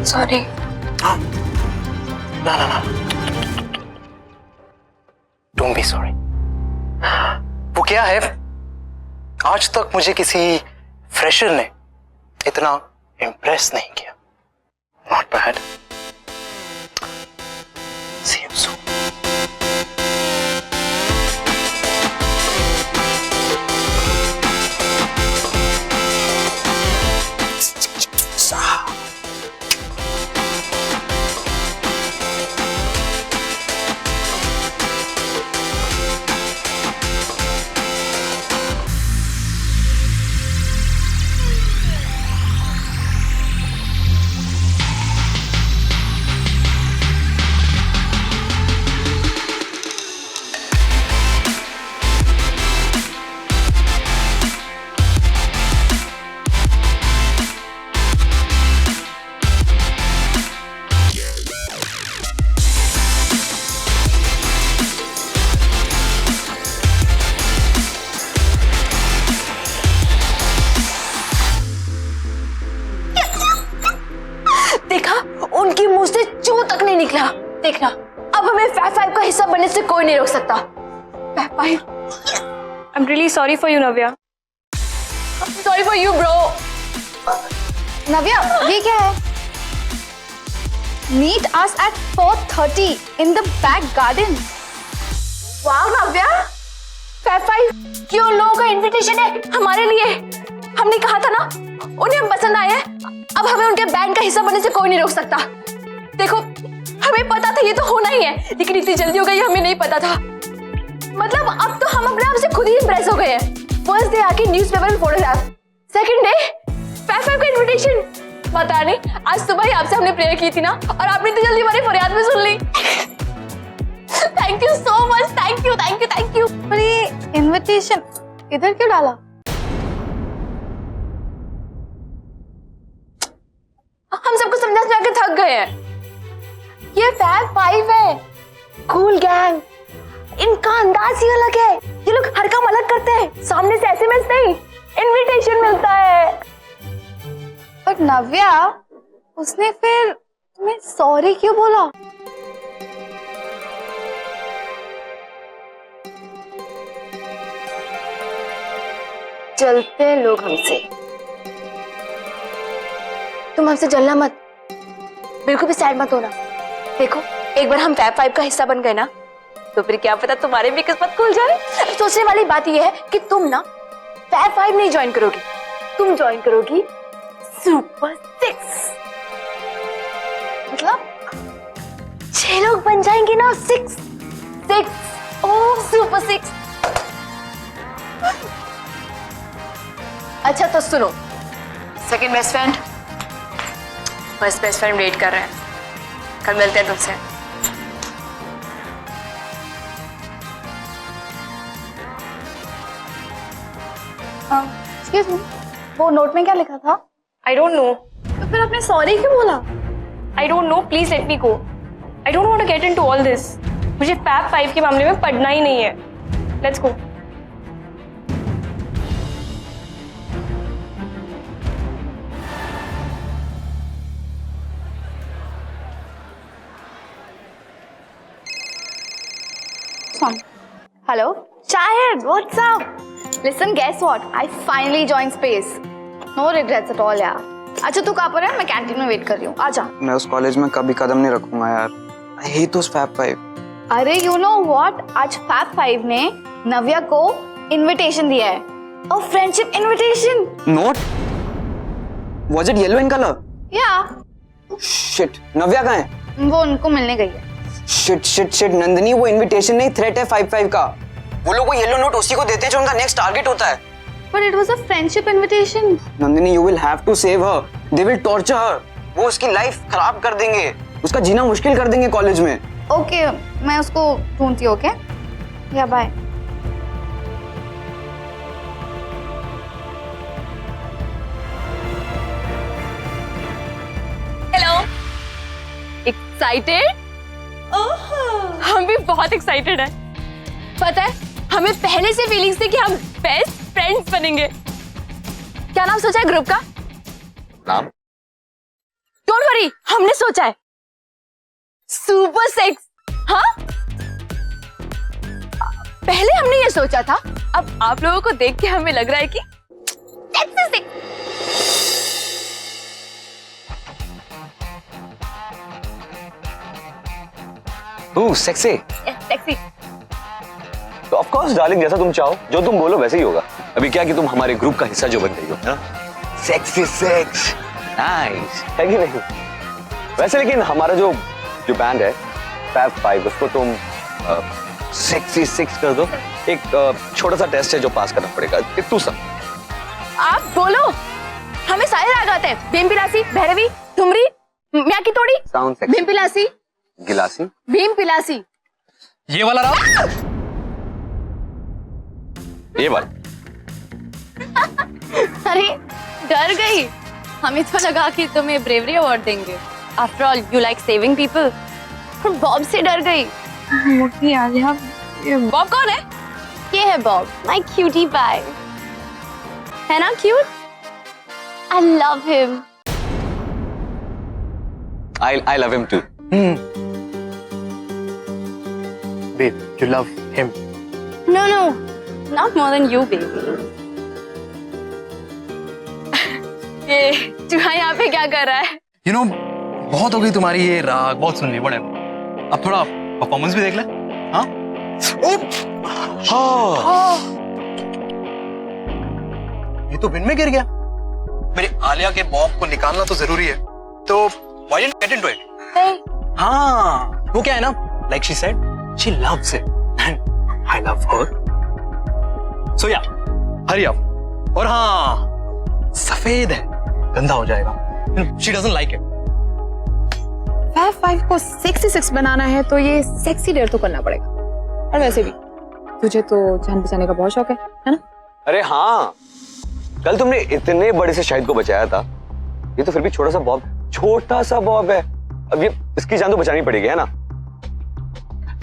Sorry. हाँ, ना ना ना, डोंट बी सॉरी। वो क्या है, आज तक मुझे किसी फ्रेशर ने इतना इम्प्रेस नहीं किया। Not bad. See you soon. उनकी मुंह से चू तक नहीं निकला। देखना, अब हमें फैब फाइव का हिस्सा बनने से कोई नहीं रोक सकता। Fab five. I'm really sorry for you, Navya. I'm sorry for you, bro. नव्या, ये क्या है? Meet us at 4:30 in the back garden. वाह नव्या, फैब फाइव क्यों लोगों का इनविटेशन है हमारे लिए। हमने कहा था ना, उन्हें हम पसंद आए हैं। अब हमें उनके बैंड का हिस्सा बनने से कोई नहीं रोक सकता। देखो, हमें पता था ये तो होना ही है, लेकिन इतनी जल्दी हो गई हमें नहीं पता था। मतलब अब तो हम अपने आप से खुद ही इंप्रेस हो गए हैं। फर्स्ट डे आके न्यूज़पेपर में photograph, second day fab five का इनविटेशन। पता नहीं, आज सुबह ही आपसे हमने प्रेयर की थी ना, और आपने इतनी जल्दी हमारी फरियाद भी सुन ली। Thank you so much, thank you thank you thank you. पर ये इनविटेशन इधर क्यों डाला? हम सबको समझा के थक गए हैं। ये फैब फाइव है, कूल गैंग। इनका अंदाज ही अलग है। ये लोग हर काम अलग करते हैं। सामने से एसएमएस नहीं, इनविटेशन मिलता है। पर नव्या, उसने फिर तुम्हें सॉरी क्यों बोला? जलते हैं लोग हमसे। तुम हमसे जलना मत, बिल्कुल भी सैड मत होना। देखो, एक बार हम फैब फाइव का हिस्सा बन गए ना, तो फिर क्या पता तुम्हारी भी किस्मत खुल जाए। सोचने वाली बात यह है कि तुम ना फैब फाइव नहीं ज्वाइन करोगी, तुम ज्वाइन करोगी सुपर सिक्स। मतलब 6 लोग बन जाएंगे ना, सिक्स। ओह, सुपर सिक्स। अच्छा तो सुनो, second best friend, first best friend wait कर रहे हैं। कल मिलते हैं तुमसे। एक्सक्यूज मी, वो नोट में क्या लिखा था? I don't know. तो फिर आपने सॉरी क्यों बोला? I don't know. Please let me go. I don't want to get into all this. मुझे फैब फाइव के मामले में पढ़ना ही नहीं है। Let's go. Hello, Shahid, what's up? Listen, guess what? I finally joined Space. No regrets at all, यार। अच्छा तू कहाँ पर है? मैं कैंटीन में वेट कर रही हूँ, आजा। मैं उस कॉलेज में कभी कदम नहीं रखूंगा यार। I hate those Fab Five. अरे you know what? आज Fab Five ने नव्या को इनविटेशन दिया है, और friendship invitation. Note? Was it yellow in color? Yeah. Shit, नव्या कहाँ है? वो उनको मिलने गई है। शिट नंदिनी, वो इनविटेशन नहीं, थ्रेट है 5-5 का। वो लोग वो येलो नोट उसी को देते हैं जो उनका नेक्स्ट टारगेट होता है। But it was a friendship invitation. Nandini, you will have to save her. They will torture her. वो उसकी लाइफ खराब कर देंगे, उसका जीना मुश्किल कर देंगे कॉलेज में। Okay, मैं उसको ढूंढती हूँ, okay? Yeah, bye. Hello, excited? हम भी बहुत एक्साइटेड हैं। पता है, हमें पहले से फीलिंग्स थी कि हम बेस्ट फ्रेंड्स बनेंगे। क्या नाम सोचा है ग्रुप का? नाम? डोंट वरी, वरी, हमने सोचा है सुपर सेक्स। हाँ, पहले हमने ये सोचा था, अब आप लोगों को देख के हमें लग रहा है कि सेक्सी सेक्स। सेक्सी। सेक्सी। तो ऑफ कोर्स डार्लिंग, जैसा तुम चाहो, जो तुम बोलो वैसे ही होगा। अभी क्या कि तुम हमारे ग्रुप का हिस्सा जो बन गई हो, है ना? सेक्सी सेक्स, नाइस, है कि नहीं? वैसे लेकिन हमारा जो बैंड है फैब 5, उसको तुम सेक्सी सिक्स कर दो। एक छोटा सा टेस्ट है जो पास करना पड़ेगा, तू सब। आप बोलो, हमें सारे राग आते हैं। भीम पिलासी, भैरवी, ठुमरी, म्या की तोड़ी, साउंड सेक्सी। भीम पिलासी, गिलासी, भीम पिलासी। ये वाला राग, ये बात। अरे डर गई, हमें तो लगा कि तुम्हें ब्रेवरी अवार्ड देंगे। After all you like saving people. Bob से डर गई। बॉब कौन है? ये है बॉब, माय क्यूटी पाई। है ना cute? I love him. I love him too. babe, you love him. No, no, not more than you, baby. ये चूहा यहाँ पे क्या कर रहा है? You know, बहुत हो गई तुम्हारी ये राग, बहुत सुन ली, whatever. अब थोड़ा परफॉर्मेंस भी देख ले। हाँ? ये तो बिन में गिर गया। मेरी आलिया के बॉब को निकालना तो जरूरी है, तो why didn't you get into it? हाँ, वो क्या है ना, like she said, she loves it and I love her. So yeah, hurry up. और हाँ, सफेद है, गंदा हो जाएगा। She doesn't like it. Fab 5 को सेक्सी सिक्स बनाना है तो ये सेक्सी डेयर तो करना पड़ेगा। और वैसे भी तुझे तो जान बचाने का बहुत शौक है ना? अरे हाँ, कल तुमने इतने बड़े से शाहिद को बचाया था, ये तो फिर भी छोटा सा बॉब है। अब ये इसकी जान तो बचानी पड़ेगी, है ना?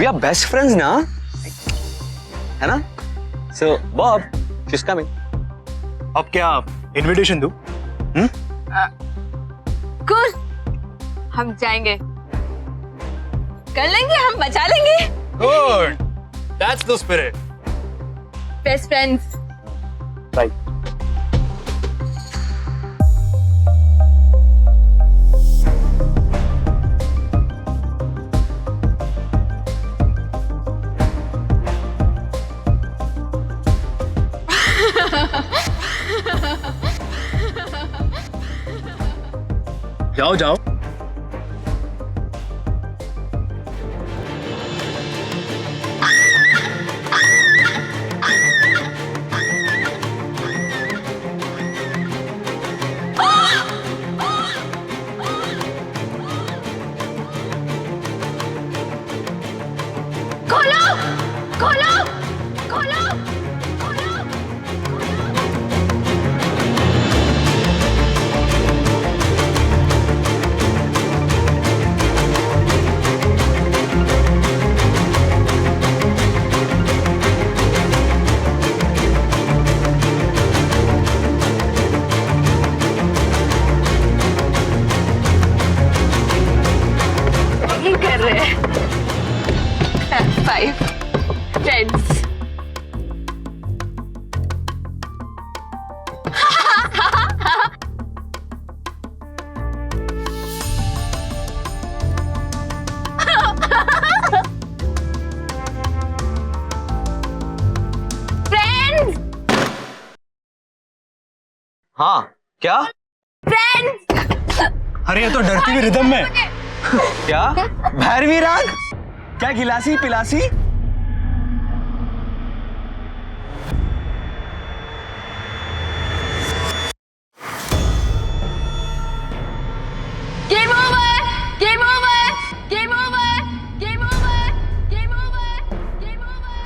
We are best friends ना, है ना? So Bob, she's coming. अब क्या इनविटेशन दूं? कूल, हम जाएंगे, कर लेंगे, हम बचा लेंगे। Good, that's the spirit. Best friends. Right. जाओ जाओ। खोलो, खोलो, खोलो, खोलो। यही कर रहे हैं फैब 5 फ्रेंड्स। फ्रेंड्स, हाँ, क्या? फ्रेंड्स। अरे ये तो डरती हुई रिदम में। क्या? भैरवी राग? क्या गिलासी पिलासी? Game over, game over, game over, game over, game over, game over.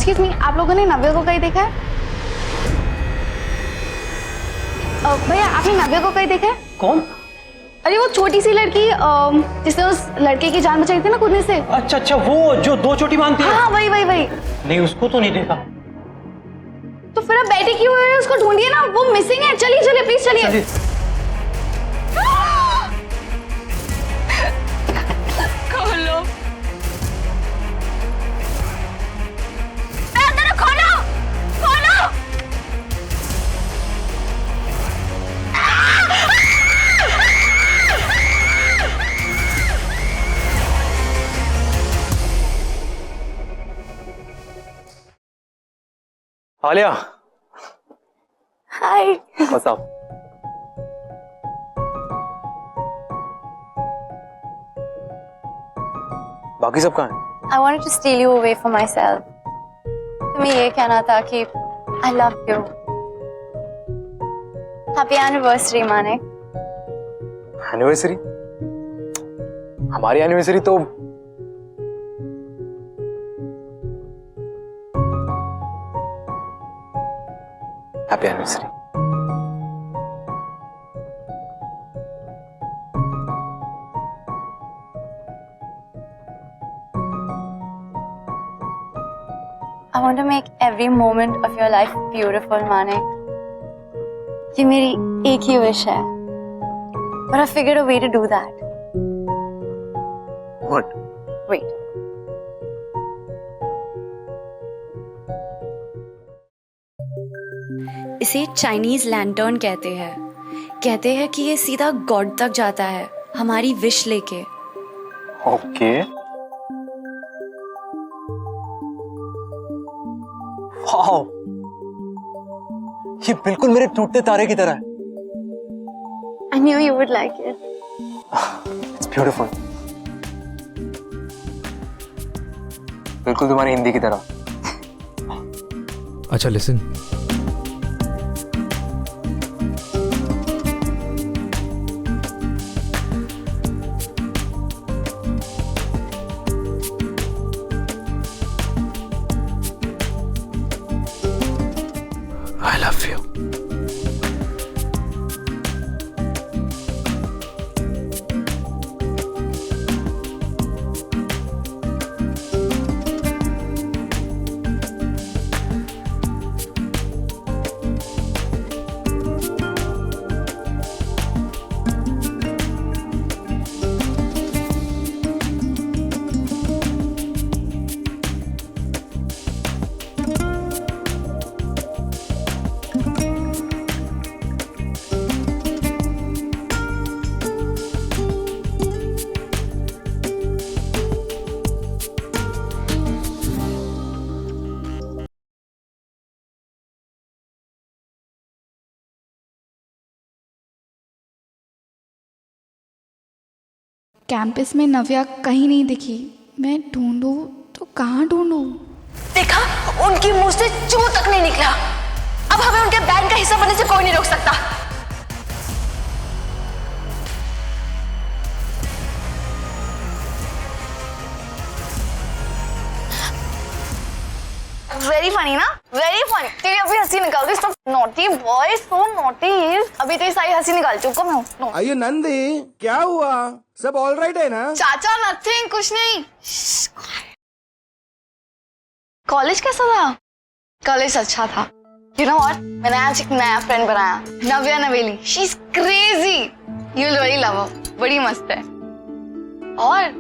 Excuse me, आप लोगों ने नव्या को कहीं देखा है? भैया आपने नव्या को कहीं देखा है? कौन? अरे वो छोटी सी लड़की जिसने उस लड़के की जान बचाई थी ना कूदने से। अच्छा अच्छा, वो जो 2 चोटी बांधती है। हाँ वही वही वही। नहीं, उसको तो नहीं देखा। तो फिर आप बैठे क्यों हुए हैं? उसको ढूंढिए ना, वो मिसिंग है। चलिए चलिए प्लीज चलिए। खोलो, खोलो, खोलो। आलिया, हाय। What's up? बाकी सब कहाँ हैं? I wanted to steal you away from myself. तुम्हें ये कहना था कि I love you. Happy anniversary, Manik. Anniversary? हमारी एनिवर्सरी तो happy anniversary. I want to make every moment of your life beautiful, Manik. ये मेरी एक ही विश है, but I figured a way to do that. What? Wait. इसे चाइनीज लैंटर्न कहते हैं। कहते हैं कि ये सीधा गॉड तक जाता है हमारी विश लेके। ओके। वाओ, ये बिल्कुल मेरे टूटते तारे की तरह है। I knew you would like it. It's beautiful. बिल्कुल तुम्हारी हिंदी की तरह। अच्छा listen, I love you. Campus में नव्या कहीं नहीं दिखी। मैं ढूंढूं तो कहाँ ढूंढूं? देखा, उनकी मुंह से चू तक नहीं निकला। अब हमें उनके बैंक का हिस्सा बनने से कोई नहीं रोक सकता। वेरी फनी ना, वेरी फनी। तेरी अभी हंसी निकल गई। सब नॉटी बॉय, सो नॉटी। अभी तेरी सारी हंसी निकाल चुका मैं हूँ। आइए नंदी, क्या हुआ? सब ऑल राइट है ना? चाचा नथिंग, कुछ नहीं। कॉलेज कैसा था? कॉलेज अच्छा था। यू नो व्हाट, मैंने आज एक नया फ्रेंड बनाया, नव्या नवेली। She is crazy, you will really love हर। बड़ी मस्त है। और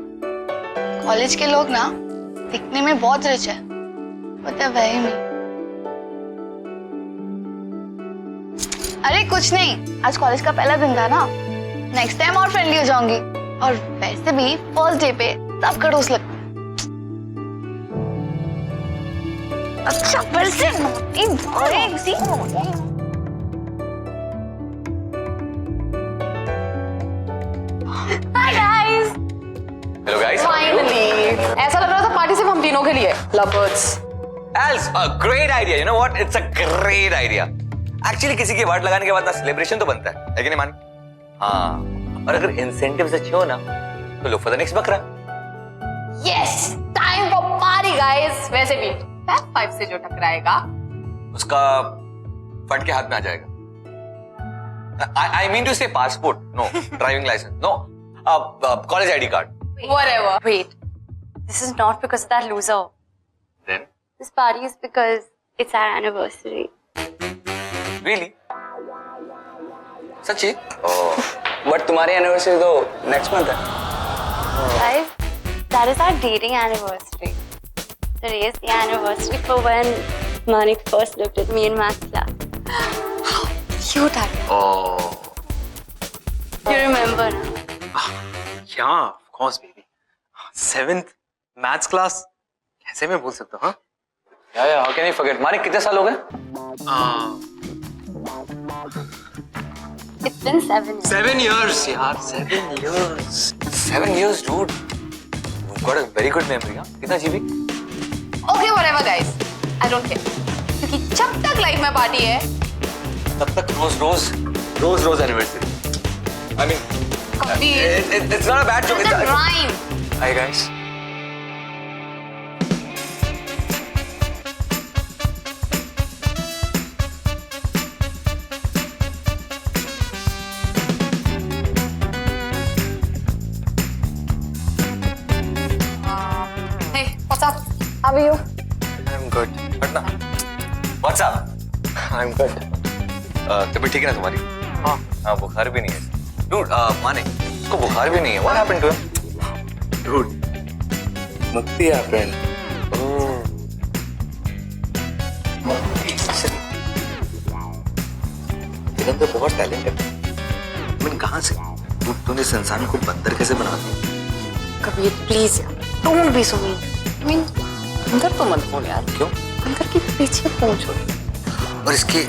कॉलेज के लोग ना दिखने में बहुत रिच है, पता है वही में। अरे कुछ नहीं, आज कॉलेज का पहला दिन था ना, नेक्स्ट टाइम और फ्रेंडली हो जाऊंगी। और वैसे भी फर्स्ट डे पे सब खड़ूस लगता है। अच्छा फिर से naughty boy, see naughty. Hi guys. Hello guys, finally ऐसा लग रहा था पार्टी सिर्फ हम तीनों के लिए। Lovers. Else, a great idea. You know what, it's a great idea. Actually किसी की वाट लगाने के बाद ना सेलिब्रेशन तो बनता है कि नहीं मानी? हाँ, और अगर इंसेंटिव्स अच्छे हो ना तो लुक फॉर द नेक्स्ट बकरा। Yes, time for party guys. वैसे भी फैब 5 से जो टकराएगा उसका फट के हाथ में आ जाएगा। I mean to say passport, no. Driving license, no. College ID card. whatever. Wait, this is not because of that loser. Then? This party is because it's our anniversary. Really? सच्ची? But तुम्हारी anniversary तो next month है। Guys, that is our dating anniversary. Today is the anniversary for when Manik first looked at me in math class. How cute are you? Oh. You remember? Yeah, of course, baby. 7th maths class. कैसे मैं भूल सकता हूँ? Yeah, how can you forget? Manik कितने साल हो गए? It's been 7 years. 7 years, यार, 7 years. 7 years, dude. You've got a very good memory, हाँ? कितना GB? Okay, whatever, guys. I don't care. क्योंकि जब तक लाइफ में पार्टी है, तब तक रोज anniversary. I mean, Kabir, it's not a bad joke. it's a rhyme. Hi guys. Hey, what's up? How are you? I'm good. Patna. What's up? I'm good. तबीयत ठीक है ना तुम्हारी? हाँ, बुखार भी नहीं है. Dude, माने, उसको बुखार भी नहीं है. What happened to him? Dude, मुक्ति है friend. फिल्म तो बहुत टैलेंट है. तुम कहाँ से? तूने इस इंसान को बंदर कैसे बना दिया? Kabir, please, don't be so mean. I mean, अंदर तो मत बोल यार. क्यों? अंदर के पीछे पहुंचो. और इसके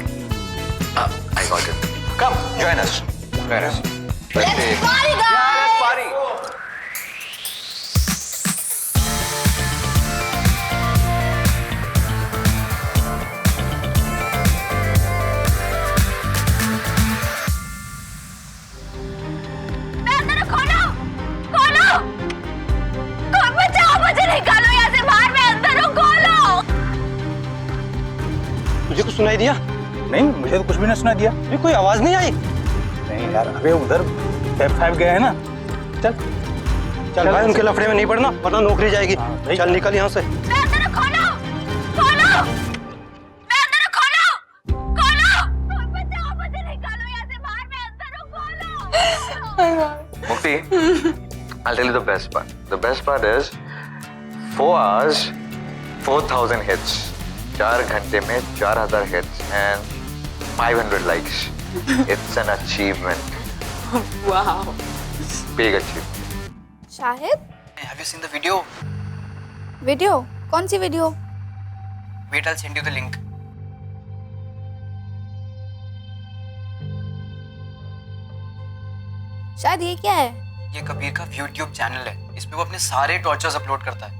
I got it. Come, join us. Join us. Let's party, guys! Yeah, let's party. मुझे निकालो यहाँ से बाहर, मैं अंदर हूँ, खोलो. तुझे कुछ सुनाई दिया? नहीं, मुझे तो कुछ भी नहीं सुनाई दिया. ये कोई आवाज नहीं आई. नहीं यार, अबे उधर फैब 5 गए हैं ना. चल भाई, उनके लफड़े में नहीं पड़ना, वरना नौकरी जाएगी. चल निकल यहाँ से. मैं अंदर हूँ, खोलो, खोलो. मैं अंदर हूँ, खोलो, खोलो. बचाओ, मुझे निकालो यहाँ से बाहर, मैं अंदर हूँ, खोलो. Mukti, I'll tell you the best part. The best part is 4 hours, 4,000 hits. 4 घंटे में 4,000 hits and 500 likes. It's an achievement. Wow. Big achievement. Shahid, Have you seen the video? Video? कौन सी video? Wait, I'll send you the link. शायद ये क्या है? ये कबीर का YouTube channel है. इस पे वो अपने सारे टॉर्चर्स अपलोड करता है.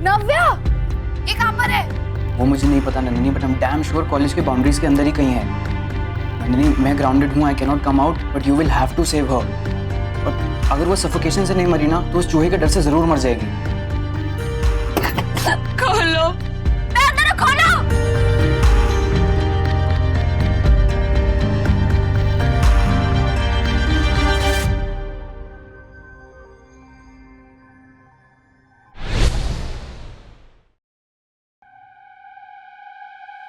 नव्या, ये कहाँ पर है? वो मुझे नहीं पता Nandini, but I am damn sure college के बाउंड्रीज के अंदर ही कहीं है. नंदिनी, मैं ग्राउंडेड हूँ, I can not come out, but you will have to save her. और अगर वो सफोकेशन से नहीं मरी ना, तो उस चूहे के डर से जरूर मर जाएगी. खोलो.